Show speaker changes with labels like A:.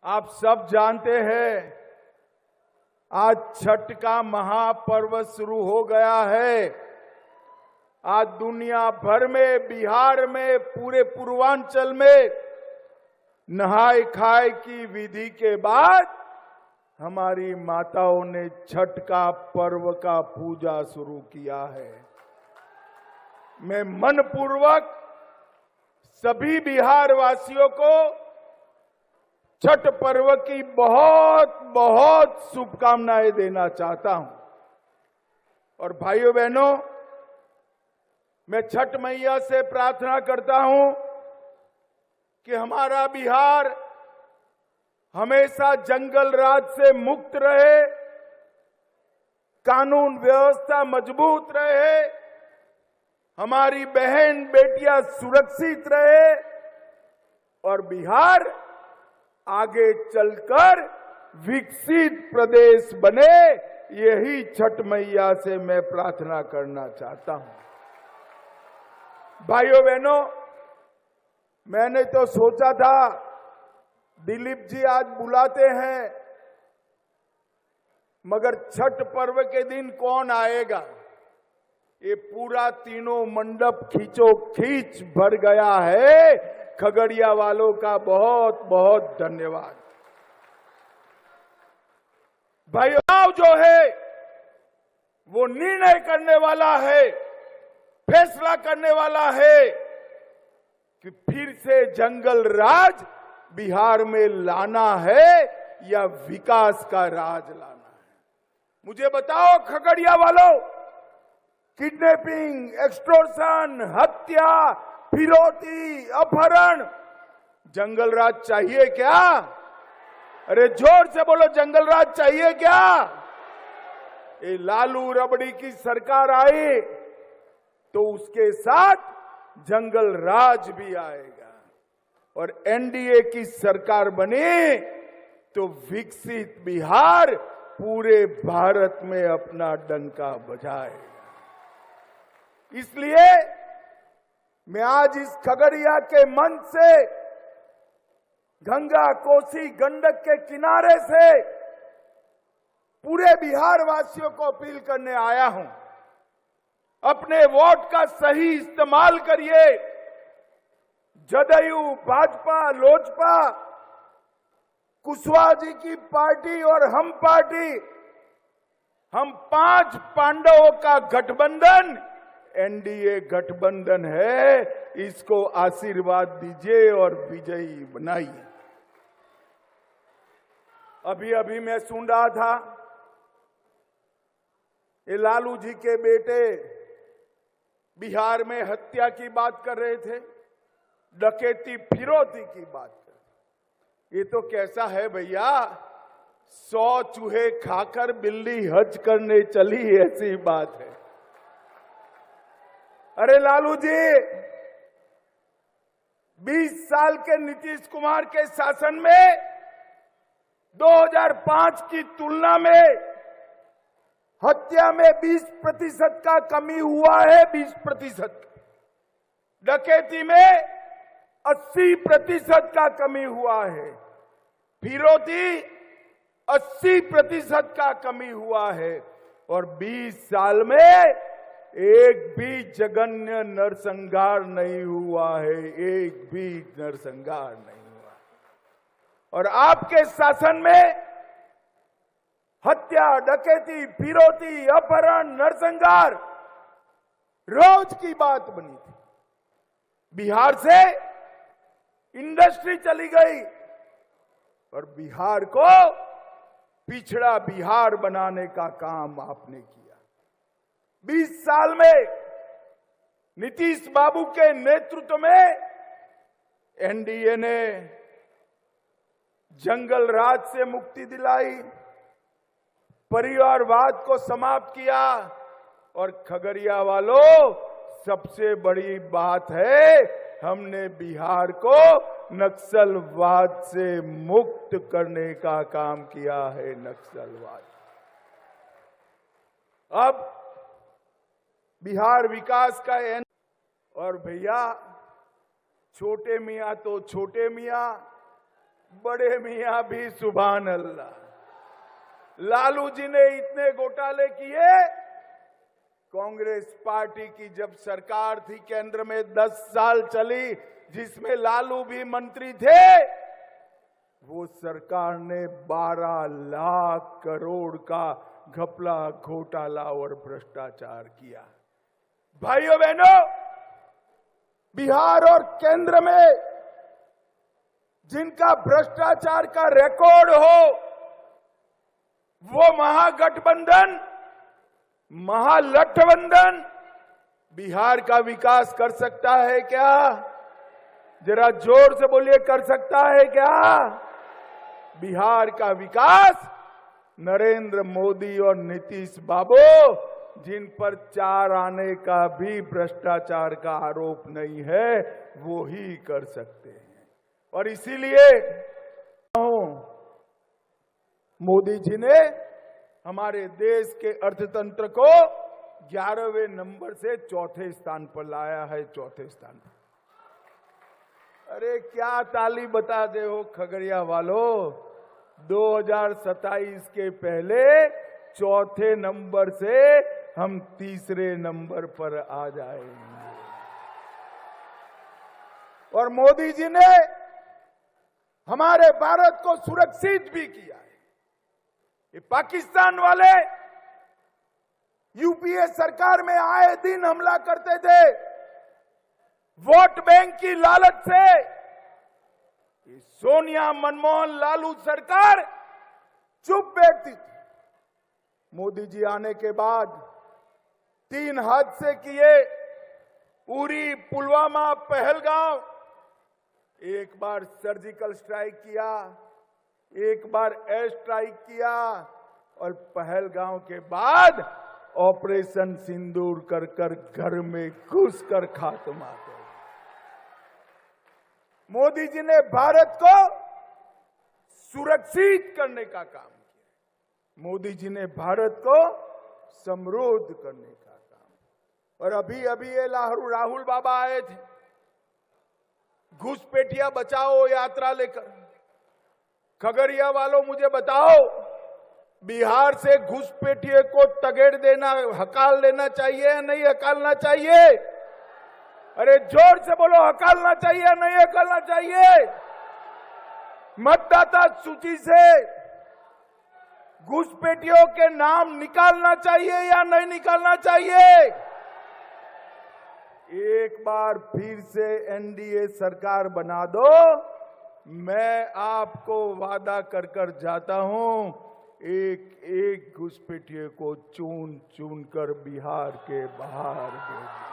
A: आप सब जानते हैं आज छठ का महापर्व शुरू हो गया है। आज दुनिया भर में, बिहार में, पूरे पूर्वांचल में नहाय खाए की विधि के बाद हमारी माताओं ने छठ का पर्व का पूजा शुरू किया है। मैं मनपूर्वक सभी बिहार वासियों को छठ पर्व की बहुत बहुत शुभकामनाएं देना चाहता हूं। और भाइयों बहनों, मैं छठ मैया से प्रार्थना करता हूं कि हमारा बिहार हमेशा जंगल राज से मुक्त रहे, कानून व्यवस्था मजबूत रहे, हमारी बहन बेटियां सुरक्षित रहे और बिहार आगे चलकर विकसित प्रदेश बने। यही छठ मैया से मैं प्रार्थना करना चाहता हूं। भाइयों बहनों, मैंने तो सोचा था दिलीप जी आज बुलाते हैं, मगर छठ पर्व के दिन कौन आएगा। ये पूरा तीनों मंडप खींचो खींच भर गया है। खगड़िया वालों का बहुत बहुत धन्यवाद। भाइयों, जो है वो निर्णय करने वाला है, फैसला करने वाला है कि फिर से जंगल राज बिहार में लाना है या विकास का राज लाना है। मुझे बताओ खगड़िया वालों, किडनैपिंग, एक्सटॉर्शन, हत्या, फिरौती, अपहरण, जंगल राज चाहिए क्या? अरे जोर से बोलो, जंगल राज चाहिए क्या? ये लालू रबड़ी की सरकार आई तो उसके साथ जंगल राज भी आएगा और एनडीए की सरकार बनी तो विकसित बिहार पूरे भारत में अपना डंका बजाएगा। इसलिए मैं आज इस खगड़िया के मंच से, गंगा कोसी गंडक के किनारे से पूरे बिहार वासियों को अपील करने आया हूं, अपने वोट का सही इस्तेमाल करिए। जदयू, भाजपा, लोजपा, कुशवाहा जी की पार्टी और हम पार्टी, हम 5 पांडवों का गठबंधन एनडीए गठबंधन है। इसको आशीर्वाद दीजिए और विजयी बनाइए। अभी अभी मैं सुन रहा था, ये लालू जी के बेटे बिहार में हत्या की बात कर रहे थे, डकैती, फिरौती की बात कर रहे। ये तो कैसा है भैया, 100 चूहे खाकर बिल्ली हज करने चली, ऐसी बात है। अरे लालू जी, 20 साल के नीतीश कुमार के शासन में 2005 की तुलना में हत्या में 20% का कमी हुआ है। 20%, डकैती में 80% का कमी हुआ है, फिरौती 80% का कमी हुआ है और 20 साल में एक भी जघन्य नरसंहार नहीं हुआ है, एक भी नरसंहार नहीं हुआ। और आपके शासन में हत्या, डकैती, फिरौती, अपहरण, नरसंहार रोज की बात बनी थी। बिहार से इंडस्ट्री चली गई और बिहार को पिछड़ा बिहार बनाने का काम आपने किया। 20 साल में नीतीश बाबू के नेतृत्व में एनडीए ने जंगल राज से मुक्ति दिलाई, परिवारवाद को समाप्त किया और खगड़िया वालों, सबसे बड़ी बात है, हमने बिहार को नक्सलवाद से मुक्त करने का काम किया है। नक्सलवाद, अब बिहार विकास का और भैया छोटे मियां तो छोटे मियां, बड़े मियां भी सुभान अल्लाह। लालू जी ने इतने घोटाले किए, कांग्रेस पार्टी की जब सरकार थी केंद्र में 10 साल चली, जिसमें लालू भी मंत्री थे, वो सरकार ने 12 लाख करोड़ का घपला, घोटाला और भ्रष्टाचार किया। भाइयों बहनों, बिहार और केंद्र में जिनका भ्रष्टाचार का रिकॉर्ड हो, वो महागठबंधन, महालठबंधन बिहार का विकास कर सकता है क्या? जरा जोर से बोलिए, कर सकता है क्या? बिहार का विकास नरेंद्र मोदी और नीतीश बाबू, जिन पर 4 आने का भी भ्रष्टाचार का आरोप नहीं है, वो ही कर सकते हैं। और इसीलिए मोदी जी ने हमारे देश के अर्थतंत्र को 11वें नंबर से 4थे स्थान पर लाया है, 4थे स्थान पर। अरे क्या ताली बता दे हो खगड़िया वालों, 2027 के पहले 4थे नंबर से हम 3रे नंबर पर आ जाएंगे। और मोदी जी ने हमारे भारत को सुरक्षित भी किया है। ये पाकिस्तान वाले यूपीए सरकार में आए दिन हमला करते थे, वोट बैंक की लालच से। ये सोनिया, मनमोहन, लालू सरकार चुप बैठती थी। मोदी जी आने के बाद 3 हादसे किए, उरी, पुलवामा, पहलगांव। एक बार सर्जिकल स्ट्राइक किया, एक बार एयर स्ट्राइक किया, और पहलगांव के बाद ऑपरेशन सिंदूर कर कर घर में घुसकर खात्मा कर। मोदी जी ने भारत को सुरक्षित करने का काम किया। मोदी जी ने भारत को समृद्ध करने का काम। और अभी अभी ये राहुल बाबा आए थे घुसपैठिया बचाओ यात्रा लेकर। खगड़िया वालों, मुझे बताओ, बिहार से घुसपैठिए को तगेड़ देना, हकाल देना चाहिए या नहीं हकालना चाहिए? अरे जोर से बोलो, हकालना चाहिए या नहीं हकालना चाहिए? मतदाता सूची से घुसपैठियों के नाम निकालना चाहिए या नहीं निकालना चाहिए? एक बार फिर से एनडीए सरकार बना दो, मैं आपको वादा कर कर जाता हूं, एक एक घुसपैठिए को चुन चुन कर बिहार के बाहर भेज